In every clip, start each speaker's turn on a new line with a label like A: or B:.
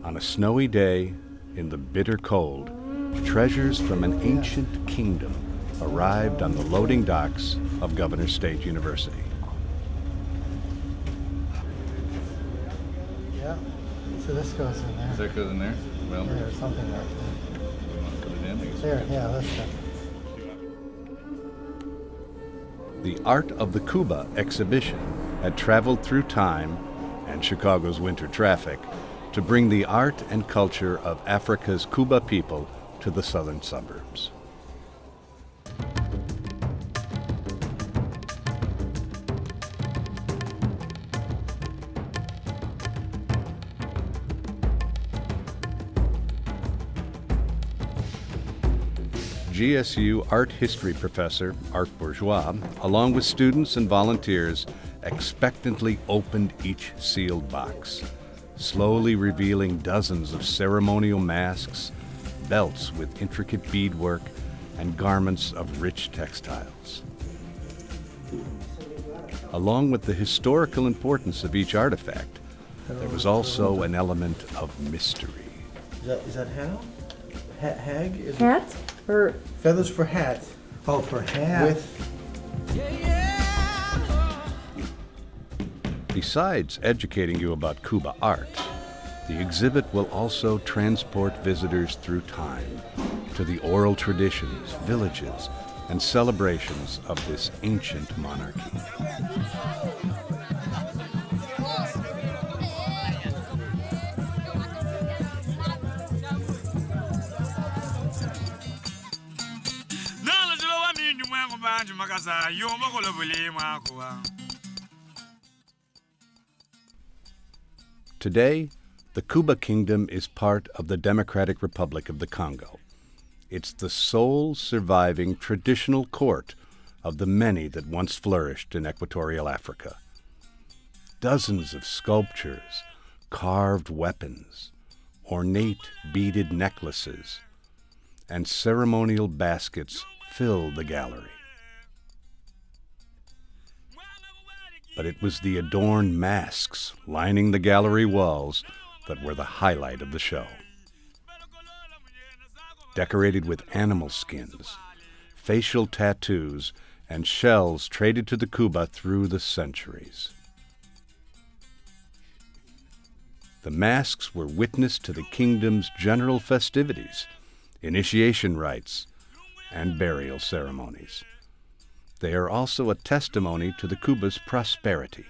A: On a snowy day, in the bitter cold, treasures from an ancient kingdom arrived on the loading docks of Governor State University.
B: Yeah, so this goes in there.
C: Does that go in there? Well,
B: There, something like that.
C: you want to put it in? I guess we
B: There,
C: can.
B: yeah, that's it.
A: The Art of the Kuba exhibition had traveled through time and Chicago's winter traffic to bring the art and culture of Africa's Kuba people to the southern suburbs. GSU art history professor Art Bourgeois, along with students and volunteers, expectantly opened each sealed box, slowly revealing dozens of ceremonial masks, belts with intricate beadwork, and garments of rich textiles. Along with the historical importance of each artifact, there was also an element of mystery.
D: Is that hat? Hag? Is
E: Hat? Or
D: feathers for hat.
B: Oh, for hat.
D: With
A: Besides educating you about Kuba art, the exhibit will also transport visitors through time to the oral traditions, villages, and celebrations of this ancient monarchy. Today, the Kuba Kingdom is part of the Democratic Republic of the Congo. It's the sole surviving traditional court of the many that once flourished in equatorial Africa. Dozens of sculptures, carved weapons, ornate beaded necklaces, and ceremonial baskets fill the gallery. But it was the adorned masks lining the gallery walls that were the highlight of the show. Decorated with animal skins, facial tattoos, and shells traded to the Kuba through the centuries. The masks were witness to the kingdom's general festivities, initiation rites, and burial ceremonies. They are also a testimony to the Kuba's prosperity.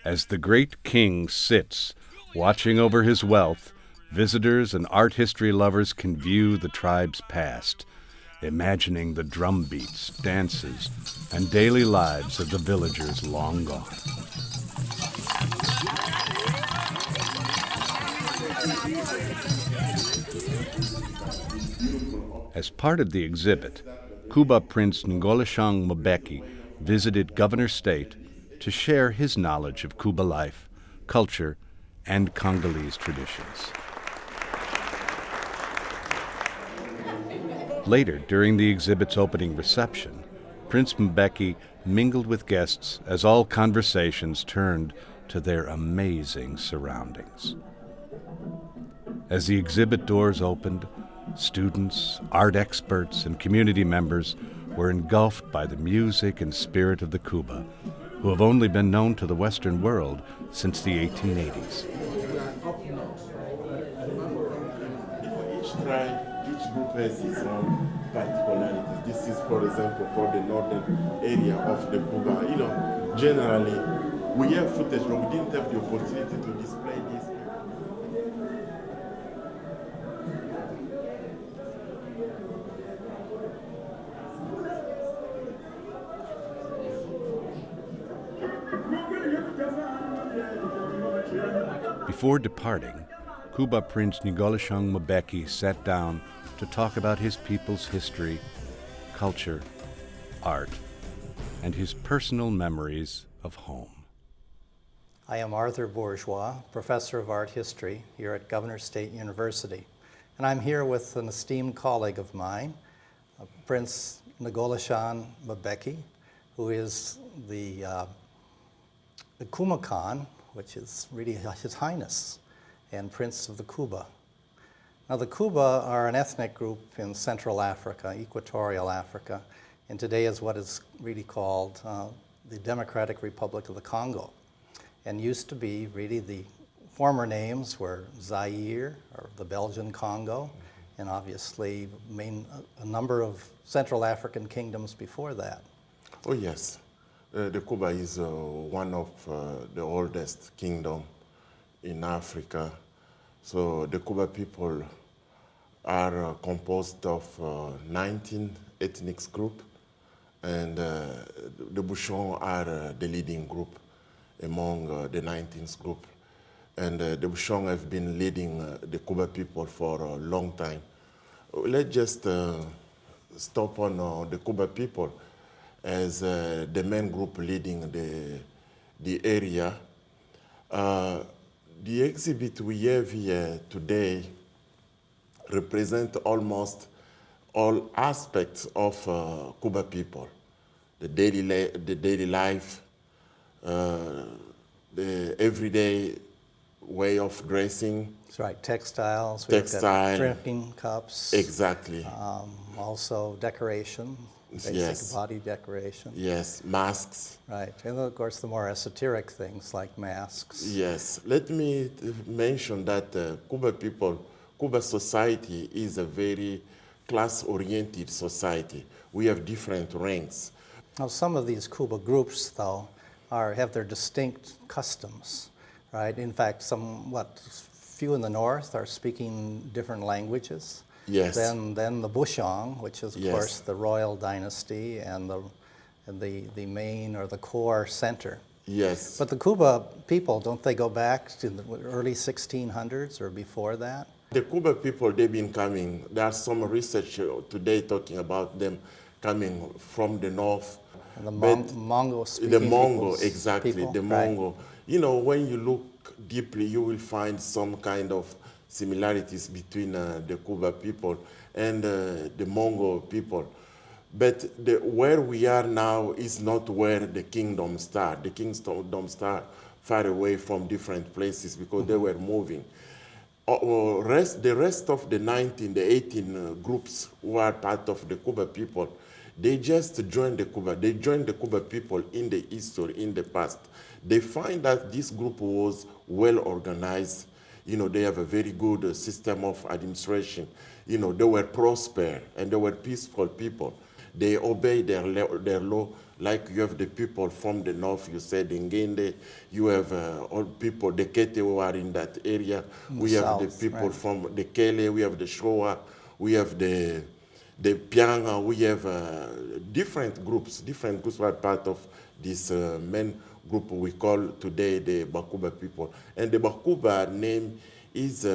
A: As the great king sits, watching over his wealth, visitors and art history lovers can view the tribe's past, imagining the drum beats, dances, and daily lives of the villagers long gone. As part of the exhibit, Kuba Prince Ngoloshang Mbecky visited Governor State to share his knowledge of Kuba life, culture, and Congolese traditions. Later, during the exhibit's opening reception, Prince Mbecky mingled with guests as all conversations turned to their amazing surroundings. As the exhibit doors opened, students, art experts, and community members were engulfed by the music and spirit of the Kuba, who have only been known to the Western world since the 1880s.
F: Each tribe, each group has its own particularities. This is, for example, for the northern area of the Kuba. Generally, we have footage, but we didn't have the opportunity to display this.
A: Before departing, Kuba Prince Ngoloshang Mbecky sat down to talk about his people's history, culture, art, and his personal memories of home.
E: I am Arthur Bourgeois, Professor of Art History here at Governor State University. And I'm here with an esteemed colleague of mine, Prince Ngoloshang Mbecky, who is the Kumakan, which is really His Highness, and Prince of the Kuba. Now the Kuba are an ethnic group in Central Africa, Equatorial Africa, and today is what is really called the Democratic Republic of the Congo. And used to be really the former names were Zaire, or the Belgian Congo, and obviously a number of Central African kingdoms before that.
F: Oh yes, the Kuba is one of the oldest kingdom in Africa. So the Kuba people are composed of 19 ethnic groups, and the Bouchons are the leading group among the 19th group. And the Bouchons have been leading the Kuba people for a long time. Let's just stop on the Kuba people as the main group leading the area. The exhibit we have here today represent almost all aspects of Kuba people, the daily life, the everyday way of dressing.
E: That's right, textiles,
F: Textile.
E: We've got drinking cups.
F: Exactly.
E: Also decoration, basic
F: Yes.
E: body decoration.
F: Yes, masks.
E: Right, and of course the more esoteric things like masks.
F: Yes, let me mention that Kuba people, Kuba society is a very class-oriented society. We have different ranks.
E: Now some of these Kuba groups, though, have their distinct customs, right? In fact, few in the north are speaking different languages.
F: Yes.
E: Then the Bouchons, which is of
F: Yes.
E: course the royal dynasty and the main or the core center.
F: Yes.
E: But the Kuba people, don't they go back to the early 1600s or before that?
F: The Kuba people, they've been coming. There's some research today talking about them coming from the north.
E: And the
F: But
E: Mongo-speaking
F: the Mongo,
E: peoples-
F: exactly,
E: people,
F: the
E: right.
F: Mongo. You know, when you look deeply, you will find some kind of similarities between the Kuba people and the Mongo people. But where we are now is not where the kingdom started. The kingdom started far away from different places because they were moving. The rest of the 19, the 18 groups who are part of the Kuba people, they just joined the Kuba. They joined the Kuba people in the history, in the past. They find that this group was well organized. You know, they have a very good system of administration. You know, they were prosper and they were peaceful people. They obey their law, like you have the people from the north, you said Ngende, you have all people, the Kete who are in that area, we have the
E: south,
F: people
E: right.
F: from the Kele, we have the Shoa, we have the Pianga, we have different groups who are part of this main group we call today the Bakuba people. And the Bakuba name is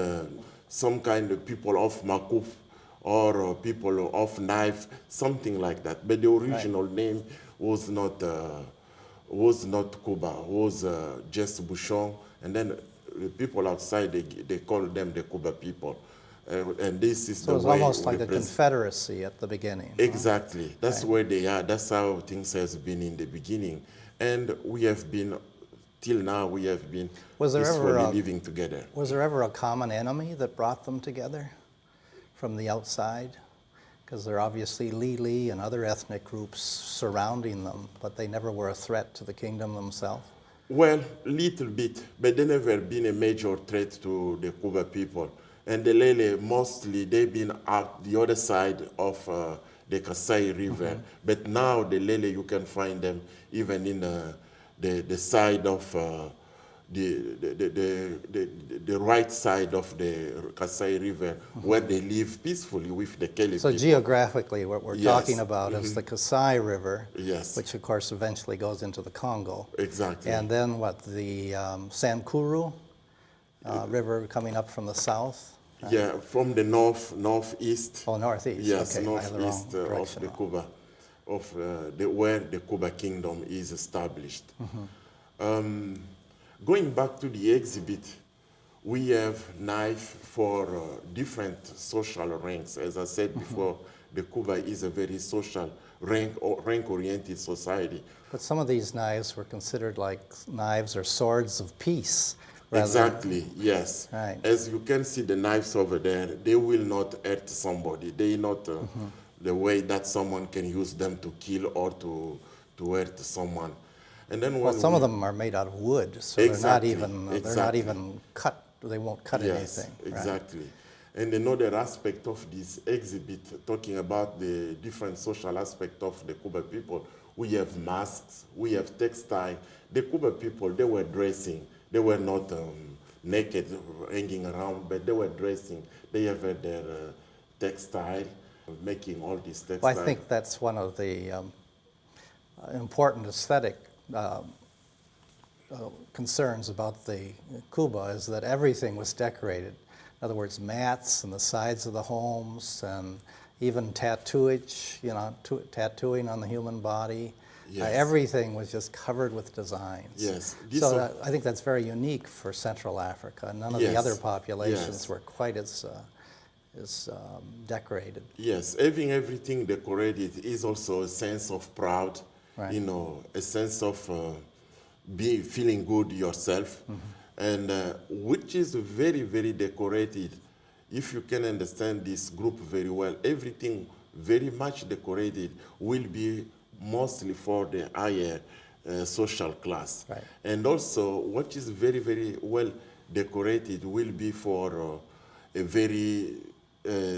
F: some kind of people of Makuf or people of knife, something like that. But the original name was not Kuba, was just Bouchon. And then the people outside, they call them the Kuba people. And this is
E: So
F: the
E: it was
F: way
E: almost like
F: we
E: a confederacy at the beginning. huh?
F: Exactly. That's where they are. That's how things has been in the beginning. And we have been, till now, we have been
E: Was there
F: peacefully
E: ever
F: living together.
E: Was there ever a common enemy that brought them together from the outside? Because there are obviously Lili and other ethnic groups surrounding them, but they never were a threat to the kingdom themselves.
F: Well, little bit, but they never been a major threat to the Kuba people. And the Lele, mostly, they've been out the other side of the Kasai River. But now the Lele, you can find them even in the side of the right side of the Kasai River, where they live peacefully with the Kele
E: So
F: people.
E: geographically, what we're
F: Yes.
E: talking about is the Kasai River,
F: Yes.
E: which of course eventually goes into the Congo.
F: Exactly.
E: And then the Sankuru, river coming up from the south?
F: Yeah, from the northeast.
E: Oh, northeast.
F: Yes,
E: Okay, I have the wrong
F: northeast of
E: direction
F: the
E: now.
F: Cuba, where the Kuba Kingdom is established. Going back to the exhibit, we have knife for different social ranks. As I said before, the Cuba is a very social rank-oriented society.
E: But some of these knives were considered like knives or swords of peace. rather
F: Exactly, yes.
E: Right.
F: As you can see the knives over there, they will not hurt somebody. They not the way that someone can use them to kill or to hurt someone. And then
E: Well,
F: when
E: some of them are made out of wood, so
F: Exactly,
E: they're not
F: exactly.
E: even cut. They won't cut
F: Yes,
E: anything. right?
F: exactly. And another aspect of this exhibit, talking about the different social aspect of the Kuba people, we have masks, we have textile. The Kuba people, they were dressing. They were not naked, hanging around, but they were dressing. They have their textile, making all these textiles.
E: Well, I think that's one of the important aesthetic concerns about the Kuba is that everything was decorated. In other words, mats and the sides of the homes and even tattooage, tattooing on the human body.
F: Yes.
E: Everything was just covered with designs.
F: Yes.
E: So I think that's very unique for Central Africa. None of the
F: Yes.
E: other populations
F: Yes.
E: were quite as decorated.
F: Yes, having everything decorated is also a sense of pride,
E: Right.
F: A sense of feeling good yourself, and which is very, very decorated. If you can understand this group very well, everything very much decorated will be mostly for the higher social class.
E: Right.
F: And also, what is very, very well decorated will be for a very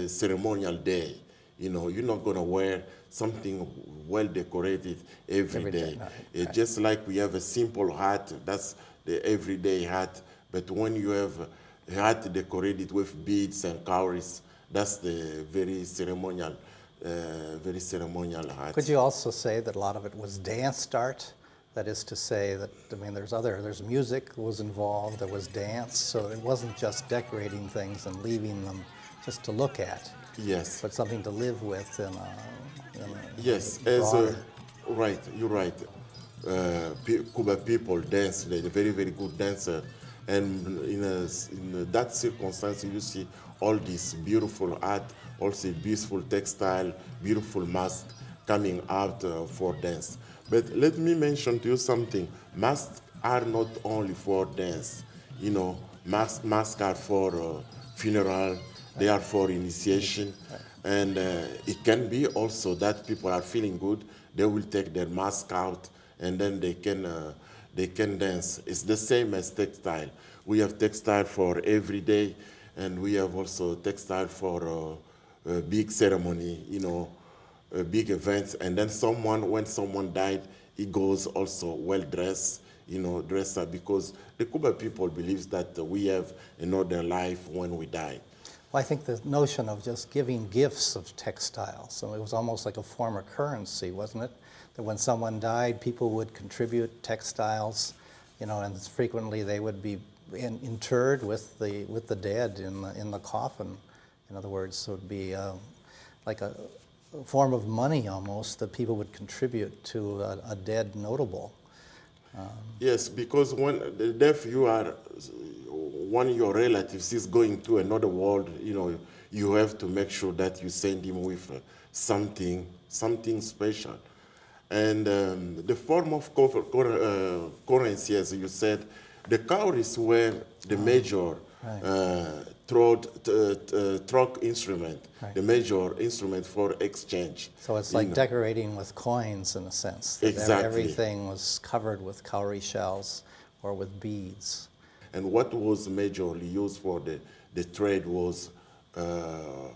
F: ceremonial day. You're not going to wear something well decorated every day.
E: No,
F: It's
E: right.
F: just like we have a simple hat, that's the everyday hat. But when you have a hat decorated with beads and cowries, that's the very ceremonial hat.
E: Could you also say that a lot of it was danced art? That is to say that, there's music was involved, there was dance, so it wasn't just decorating things and leaving them just to look at,
F: Yes.
E: but something to live with in a
F: Yes,
E: broader-
F: right, you're right. Kuba people dance, they're very, very good dancer. And in that circumstance, you see all this beautiful art, also beautiful textile, beautiful mask coming out for dance. But let me mention to you something. Masks are not only for dance. Masks are for funeral, they are for initiation. And it can be also that people are feeling good, they will take their mask out and then they can dance. It's the same as textile. We have textile for every day, and we have also textile for a big ceremony, big events. And then when someone died, he goes also well dressed, dressed up, because the Kuba people believes that we have another life when we die.
E: Well, I think the notion of just giving gifts of textiles, so it was almost like a form of currency, wasn't it? That when someone died, people would contribute textiles, and frequently they would be interred with the dead in the coffin. In other words, so it would be like a form of money almost that people would contribute to a dead notable.
F: Yes, because when the death one of your relatives is going to another world, you have to make sure that you send him with something special. And the form of currency, as you said, the cowries were the major throat instrument,
E: Right.
F: the major instrument for exchange.
E: So it's like decorating with coins in a sense. That
F: Exactly.
E: Everything was covered with cowrie shells or with beads.
F: And what was majorly used for the trade was the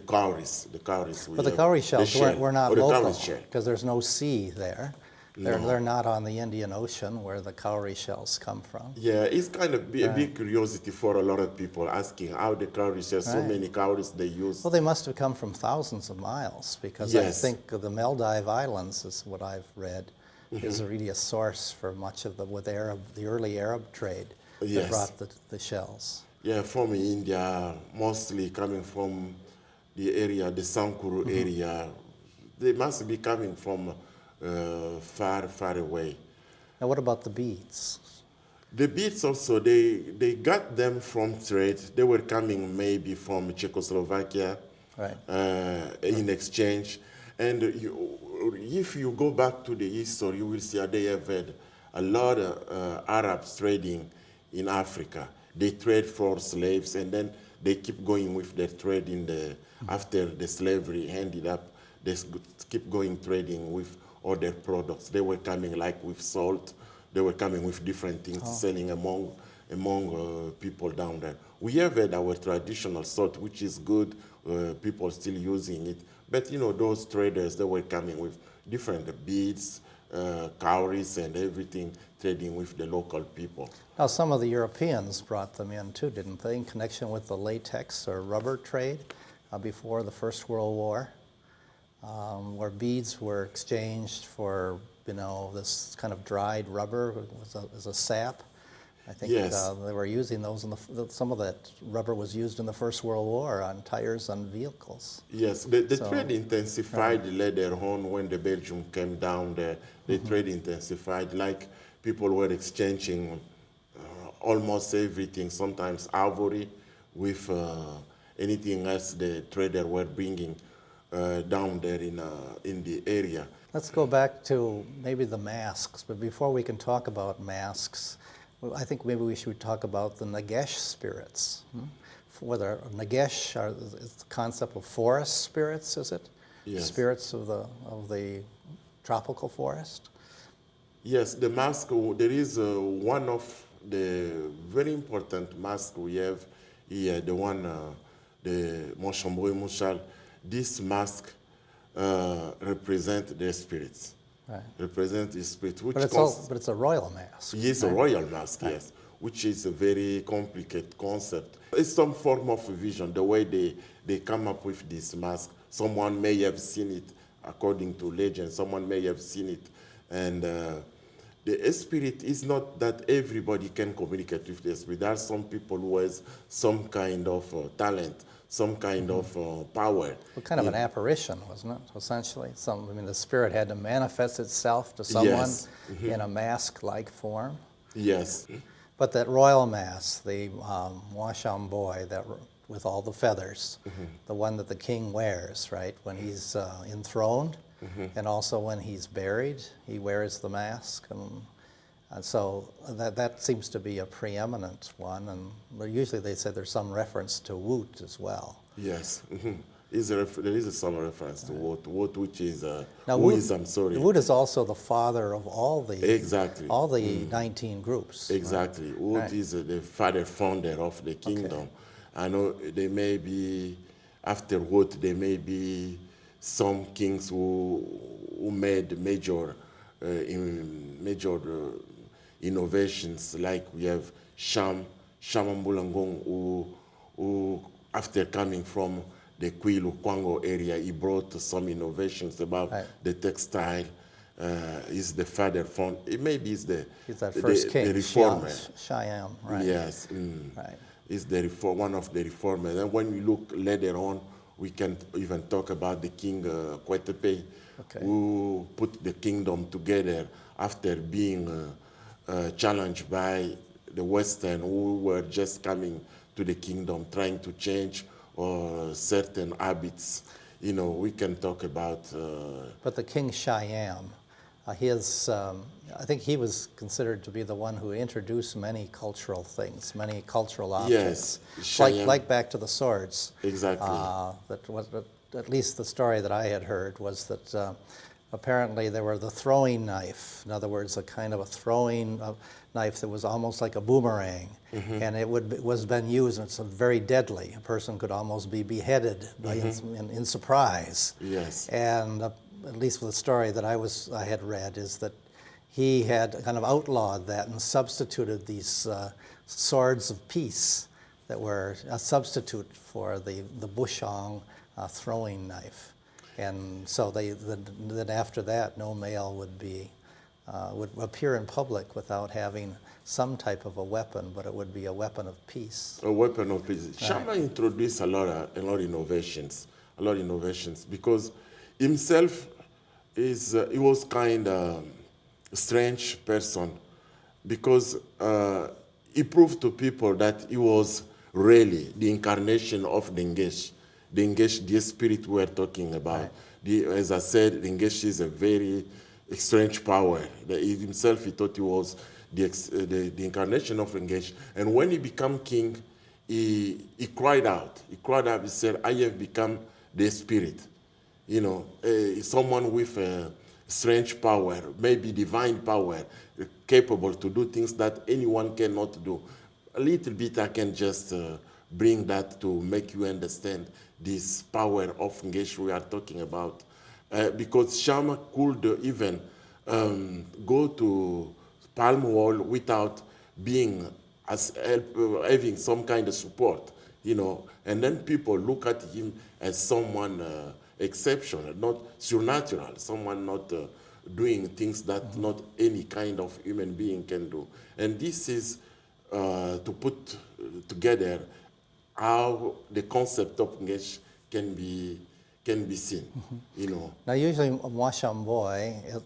F: cowries. The cowries.
E: But the cowrie shells were not
F: the
E: local
F: cowrie shell.
E: because there's no sea there. They're not on the Indian Ocean where the cowrie shells come from.
F: Yeah, it's kind of a big curiosity for a lot of people asking how the cowrie shells, so
E: Right.
F: many cowries they use.
E: Well, they must have come from thousands of miles because
F: Yes.
E: I think the Maldive Islands is what I've read is really a source for much of the early Arab trade. that
F: Yes.
E: brought the shells.
F: Yeah, from India, mostly coming from the area, the Sankuru area. They must be coming from far, far away.
E: Now, what about the beads?
F: The beads also, they got them from trade. They were coming maybe from Czechoslovakia
E: Right.
F: in exchange. And if you go back to the history, you will see they have had a lot of Arabs trading in Africa. They trade for slaves, and then they keep going with their trade after the slavery ended up. They keep going trading with other products. They were coming like with salt. They were coming with different things, selling among people down there. We have had our traditional salt, which is good. People still using it. But those traders, they were coming with different beads, cowries, and everything, trading with the local people.
E: Now, some of the Europeans brought them in too, didn't they, in connection with the latex or rubber trade before the First World War, where beads were exchanged for, this kind of dried rubber as a sap. I think
F: Yes.
E: they were using those, some of that rubber was used in the First World War on tires on vehicles.
F: Yes, the
E: So-
F: trade intensified later on when the Belgium came down there. The trade intensified, like people were exchanging almost everything, sometimes ivory with anything else the trader were bringing down there in the area.
E: Let's go back to maybe the masks, but before we can talk about masks, I think maybe we should talk about the Nagesh spirits. Whether Nagesh is the concept of forest spirits, is it?
F: Yes.
E: Spirits of the tropical forest?
F: Yes, the mask, there is one of the very important masks we have here, the one, the Moshambwe Mushal. This mask represents the spirits.
E: Right.
F: Represent the spirit, which
E: But it's a royal mask.
F: Yes, a royal mask, yes, which is a very complicated concept. It's some form of vision, the way they come up with this mask. Someone may have seen it, according to legend, someone may have seen it. And the spirit is not that everybody can communicate with the spirit. There are some people who has some kind of talent, some kind of power.
E: Well, kind of an apparition, wasn't it, essentially? The spirit had to manifest itself to someone
F: Yes.
E: in a mask-like form.
F: Yes.
E: But that royal mask, the Washamboy, with all the feathers, the one that the king wears, right, when he's enthroned, and also when he's buried, he wears the mask, and so that seems to be a preeminent one. And usually they say there's some reference to Woot as well.
F: Yes. There is some reference to Woot, which is
E: Now,
F: who is, I'm sorry.
E: Woot is also the father of all the
F: Exactly.
E: 19 groups.
F: Exactly. Woot
E: Right.
F: is the founder of the kingdom. I know there may be, after Woot, there may be some kings who made major innovations, like we have Shamambulangong, who after coming from the Kwilu Congo area, he brought some innovations about the textile. Is the father from? Maybe he's the
E: He's that first king,
F: the reformer.
E: Shyam, right?
F: Yes.
E: Right.
F: Is one of the reformers. And when we look later on, we can even talk about the king Kwetepe, who put the kingdom together after being challenged by the Western, who were just coming to the kingdom, trying to change certain habits. We can talk about.
E: But the king Shyam, I think he was considered to be the one who introduced many cultural things, many cultural objects.
F: Yes,
E: like back to the swords.
F: Exactly.
E: At least the story that I had heard was that apparently there were the throwing knife. In other words, a kind of a throwing knife that was almost like a boomerang, and it was been used, and it's very deadly. A person could almost be beheaded in surprise.
F: Yes.
E: And at least with the story that I had read is that he had kind of outlawed that and substituted these swords of peace that were a substitute for the bushong throwing knife. And so then after that, no male would be would appear in public without having some type of a weapon, but it would be a weapon of peace.
F: A weapon of peace. Shama introduced a lot of innovations, because himself he was kind of strange person, because he proved to people that he was really the incarnation of the Ngesh, the spirit we are talking about. Right. As I said, the Ngesh is a very strange power. He himself, he thought he was the incarnation of Ngesh. And when he became king, he cried out. He said, I have become the spirit. You know, someone with a strange power, maybe divine power, capable to do things that anyone cannot do. A little bit I can just bring that to make you understand this power of Ngesh we are talking about. Because Shama could even go to Palm Wall without being having some kind of support, you know, and then people look at him as someone exceptional, not supernatural, someone not doing things that not any kind of human being can do. And this is to put together how the concept of Ngesh can be seen, you know.
E: Now, usually Mwashamboy,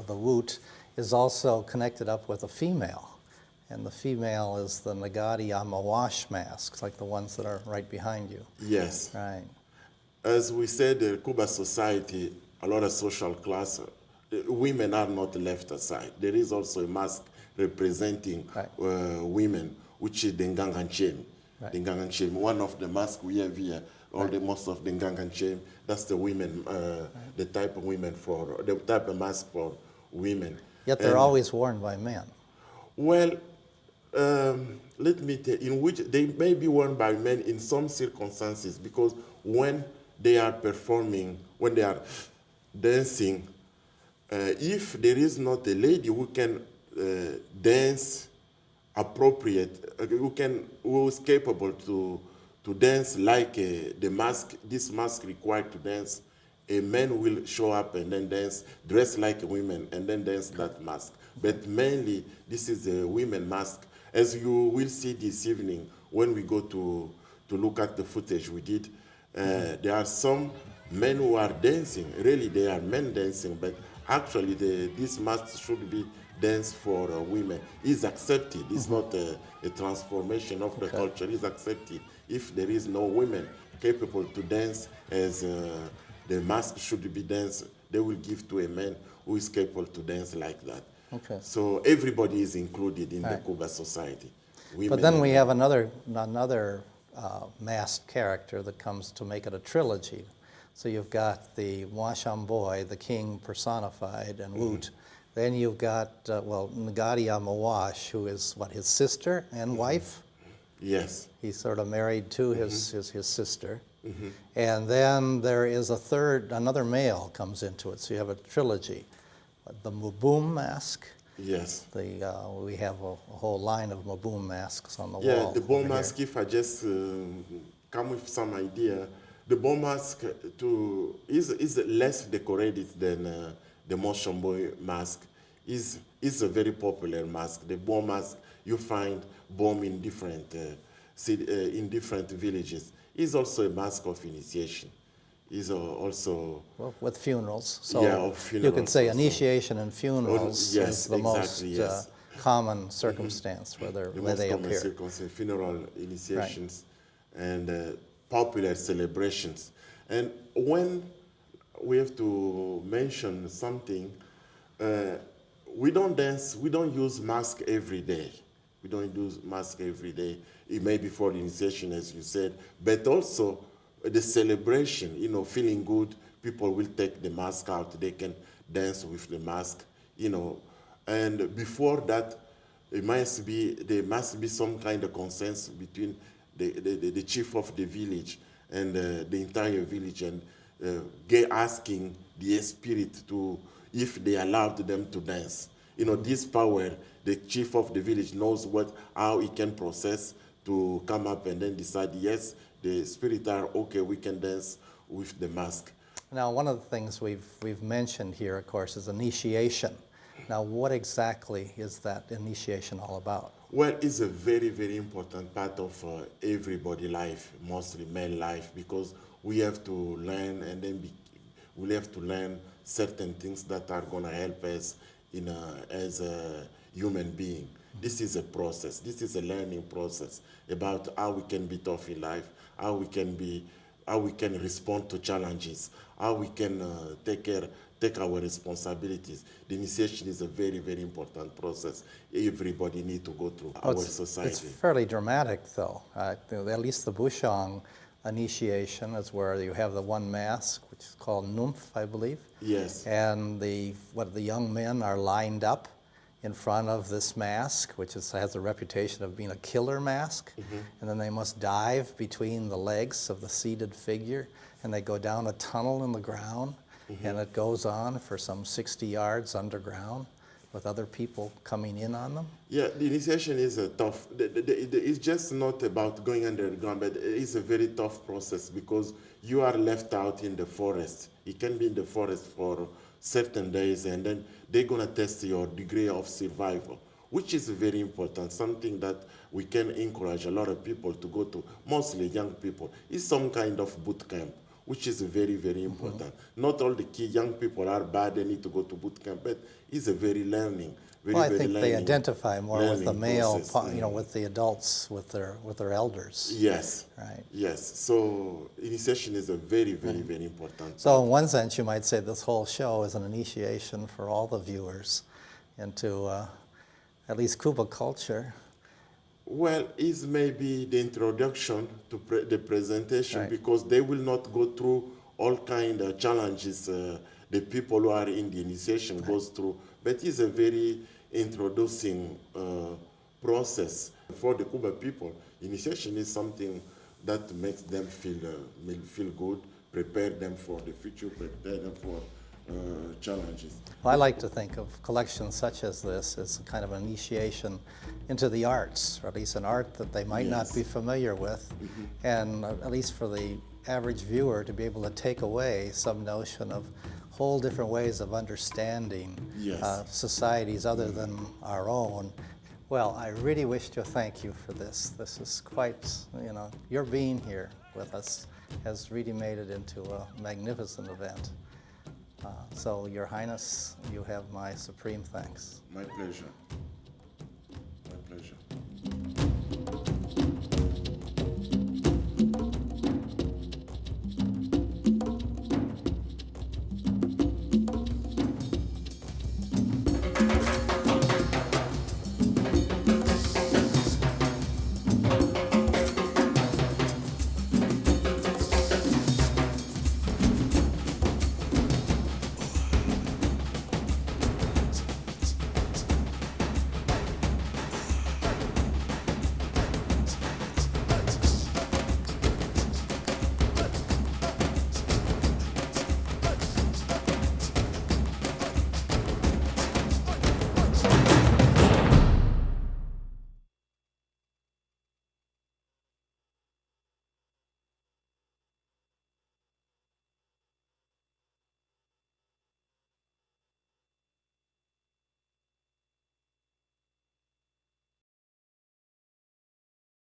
E: the root, is also connected up with a female. And the female is the Nagadi Amawash masks, like the ones that are right behind you.
F: Yes.
E: Right.
F: As we said, the Kuba society, a lot of social class, women are not left aside. There is also a mask representing women, which is the Nganganchem. Right. The Nganganchem, one of the masks we have here, or the most of the Nganganchem, that's the women, the type of mask for women.
E: Yet they're always worn by men.
F: Well, let me tell you, in which they may be worn by men in some circumstances, because when they are performing, when they are dancing, if there is not a lady who can dance appropriate, who is capable to dance like this mask required to dance, a man will show up and then dance, dress like a woman, and then dance that mask. But mainly, this is a women mask. As you will see this evening, when we go to look at the footage we did, there are some men who are dancing. Really, they are men dancing, but actually, this mask should be dance for women. It's accepted. It's not a transformation of the culture. It's accepted. If there is no women capable to dance as the mask should be danced, they will give to a man who is capable to dance like that.
E: Okay.
F: So everybody is included in the Kuba society.
E: But then we have another masked character that comes to make it a trilogy. So you've got the Mwashamboy, the king personified, and Woot. Then you've got, Ngadi Amawash, who is, his sister and wife?
F: Yes.
E: He's sort of married to his sister. And then there is another male comes into it, so you have a trilogy. The Mubum mask.
F: Yes.
E: We have a whole line of Mubum masks on the wall.
F: Yeah, the bomb mask, if I just come with some idea, the bomb mask is less decorated than the Mwashamboy mask. Is a very popular mask. The bomb mask, you find bomb in different villages. Is also a mask of initiation. Is also
E: with funerals. So
F: of funerals
E: you could say
F: also.
E: Initiation and funerals is the most common circumstance where they appear.
F: Funeral initiations and popular celebrations. And when we have to mention something, we don't dance, we don't use mask every day. We don't use mask every day. It may be for the initiation, as you said, but also the celebration, feeling good, people will take the mask out, they can dance with the mask, And before that, there must be some kind of consensus between the chief of the village and the entire village, and asking the spirit if they allowed them to dance. This power, the chief of the village knows how he can process to come up and then decide, yes, the spirit are okay, we can dance with the mask.
E: Now, one of the things we've mentioned here, of course, is initiation. Now, what exactly is that initiation all about?
F: Well, it's a very, very important part of everybody life, mostly male life, because we have to learn and then we have to learn certain things that are going to help us as a human being. This is a process. This is a learning process about how we can be tough in life, how we can respond to challenges, how we can take our responsibilities. The initiation is a very, very important process. Everybody needs to go through our society.
E: It's fairly dramatic, though. At least the Bushong initiation is where you have the one mask, which is called Numph, I believe.
F: Yes.
E: And the young men are lined up in front of this mask, which has a reputation of being a killer mask. And then they must dive between the legs of the seated figure, and they go down a tunnel in the ground, and it goes on for some 60 yards underground with other people coming in on them.
F: Yeah, the initiation is a tough. It's just not about going underground, but it's a very tough process because you are left out in the forest. You can be in the forest for certain days, and then they're gonna test your degree of survival, which is very important, something that we can encourage a lot of people to go to, mostly young people. It's some kind of boot camp, which is very, very important. Not all the young people are bad, they need to go to boot camp, but it's a very learning,
E: Well, I think they identify more with the male,
F: process,
E: with the adults, with their elders.
F: Yes.
E: Right.
F: Yes. So initiation is a very, very, very important.
E: So in one sense, you might say this whole show is an initiation for all the viewers into at least Kuba culture.
F: Well, it's maybe the introduction to the presentation,
E: Right.
F: because they will not go through all kind of challenges the people who are in the initiation goes through. But it's a very introducing process for the Kuba people. Initiation is something that makes them feel good, prepare them for the future, prepare them for challenges.
E: Well, I like to think of collections such as this as a kind of an initiation into the arts, or at least an art that they might not be familiar with, and at least for the average viewer to be able to take away some notion of whole different ways of understanding societies other than our own. Well, I really wish to thank you for this. This is quite, your being here with us has really made it into a magnificent event. So, Your Highness, you have my supreme thanks.
F: My pleasure.